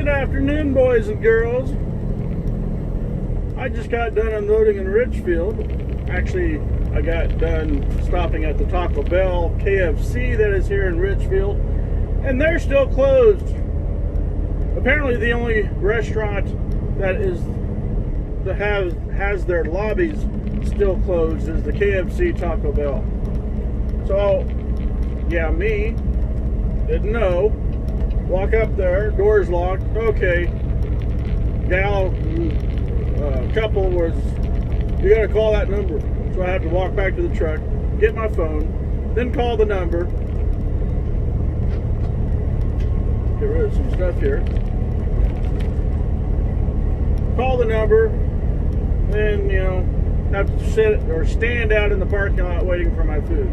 Good afternoon, boys and girls. I just got done unloading in Richfield. Actually, I got done stopping at the Taco Bell KFC that is here in Richfield, and they're still closed. Apparently, the only restaurant that has their lobbies still closed is the KFC Taco Bell. So, yeah, me didn't know. Walk up there, door's locked. Okay, couple was, you gotta call that number. So I had to walk back to the truck, get my phone, then call the number. Get rid of some stuff here. Call the number, then, have to sit or stand out in the parking lot waiting for my food.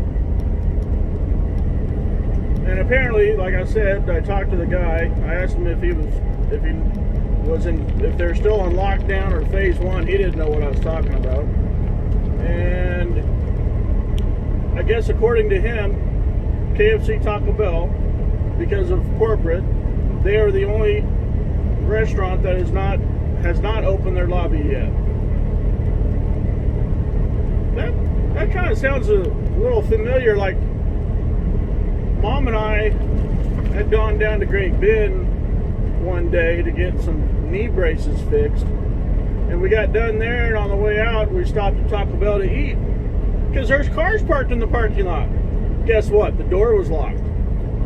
And apparently, like I said, I talked to the guy. I asked him if they're still on lockdown or phase 1. He didn't know what I was talking about. And I guess according to him, KFC Taco Bell, because of corporate, they are the only restaurant that has not opened their lobby yet. That kind of sounds a little familiar. Like Mom and I had gone down to Great Bend one day to get some knee braces fixed, and we got done there, and on the way out we stopped at Taco Bell to eat because there's cars parked in the parking lot. Guess what? The door was locked.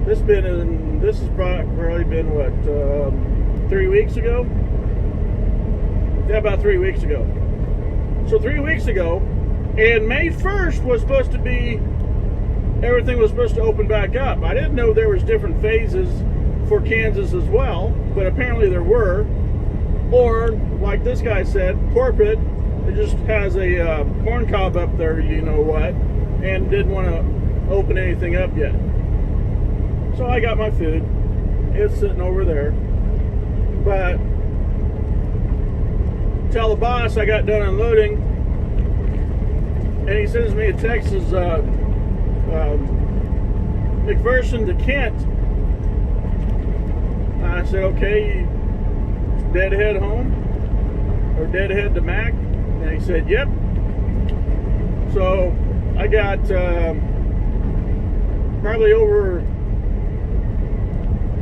This has probably been what, 3 weeks ago? Yeah, about 3 weeks ago. So 3 weeks ago, and May 1st was supposed to be, everything was supposed to open back up. I didn't know there was different phases for Kansas as well, but apparently there were. Or, like this guy said, corporate, it just has a corn cob up there, you know what, and didn't want to open anything up yet. So I got my food. It's sitting over there. But tell the boss I got done unloading, and he sends me a text, says, McPherson to Kent. I said, okay, deadhead home? Or deadhead to Mac? And he said, yep. So I got probably over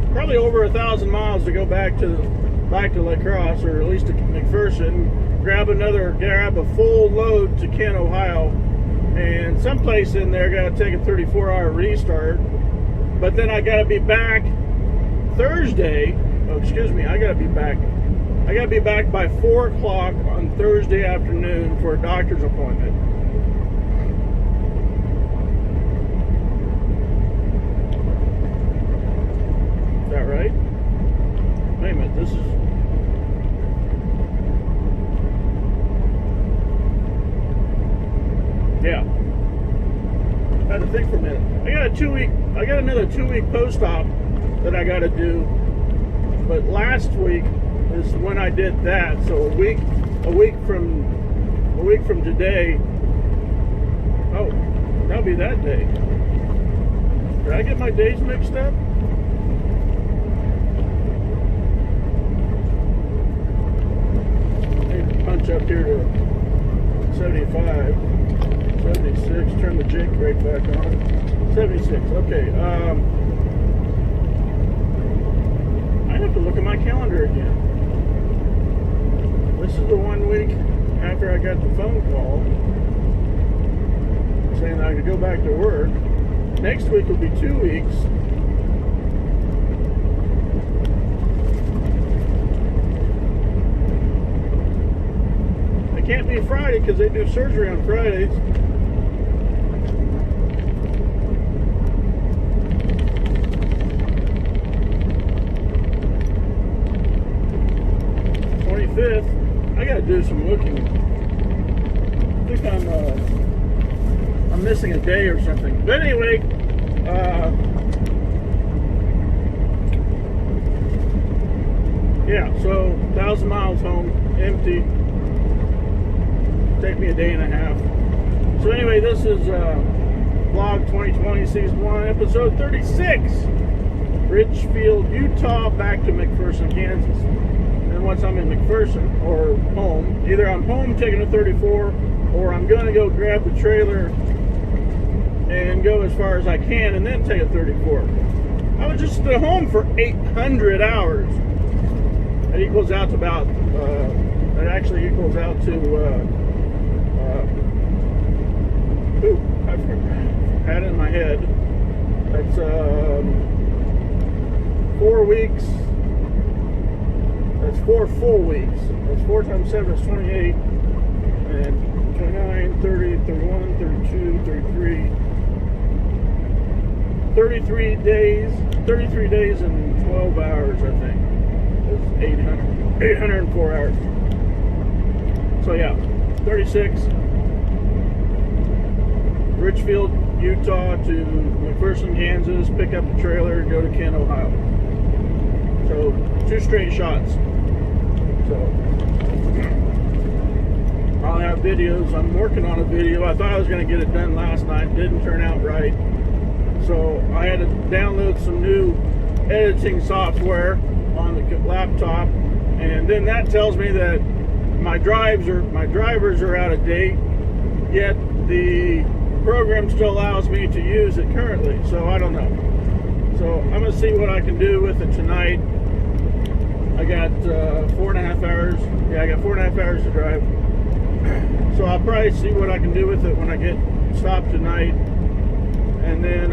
1,000 miles to go back to La Crosse, or at least to McPherson, grab a full load to Kent, Ohio. And someplace in there got to take a 34-hour restart. But then I got to be back Thursday. I got to be back by 4 o'clock on Thursday afternoon for a doctor's appointment. Is that right? Wait a minute, this is... Yeah. I had to think for a minute. I got another 2-week post-op that I got to do. But last week is when I did that. So a week from today. Oh, that'll be that day. Did I get my days mixed up? I need to punch up here to 75. 76, turn the jake brake back on. 76, okay. I have to look at my calendar again. This is the 1 week after I got the phone call saying that I could go back to work. Next week will be 2 weeks. It can't be Friday because they do surgery on Fridays. I gotta do some looking. I think I'm missing a day or something. But anyway, yeah. So 1,000 miles home, empty. Take me a day and a half. So anyway, this is Vlog 2020 Season 1, Episode 36. Richfield, Utah, back to McPherson, Kansas. And once I'm in McPherson or home, either I'm home taking a 34, or I'm going to go grab the trailer and go as far as I can and then take a 34. I was just at home for 800 hours. It equals out to about, it actually equals out to, I had it in my head. That's 4 weeks. That's 4 full weeks. That's 4 times 7 is 28. And 29, 30, 31, 32, 33. 33 days. 33 days and 12 hours, I think. That's 804 hours. So yeah, 36. Richfield, Utah to McPherson, Kansas, pick up the trailer, go to Kent, Ohio. So 2 straight shots. So I'll have videos. I'm working on a video. I thought I was going to get it done last night. Didn't turn out right. So I had to download some new editing software on the laptop, and then that tells me that my drivers are out of date, yet the program still allows me to use it currently. So I don't know. So I'm gonna see what I can do with it tonight. I got 4.5 hours. Yeah, I got 4.5 hours to drive. So I'll probably see what I can do with it when I get stopped tonight, and then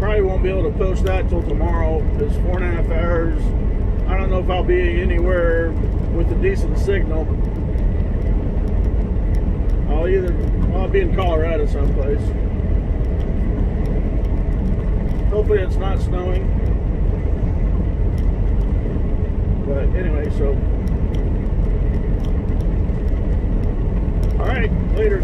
probably won't be able to post that till tomorrow. It's 4.5 hours. I don't know if I'll be anywhere with a decent signal. I'll be in Colorado someplace. Hopefully it's not snowing. But anyway, so all right, later.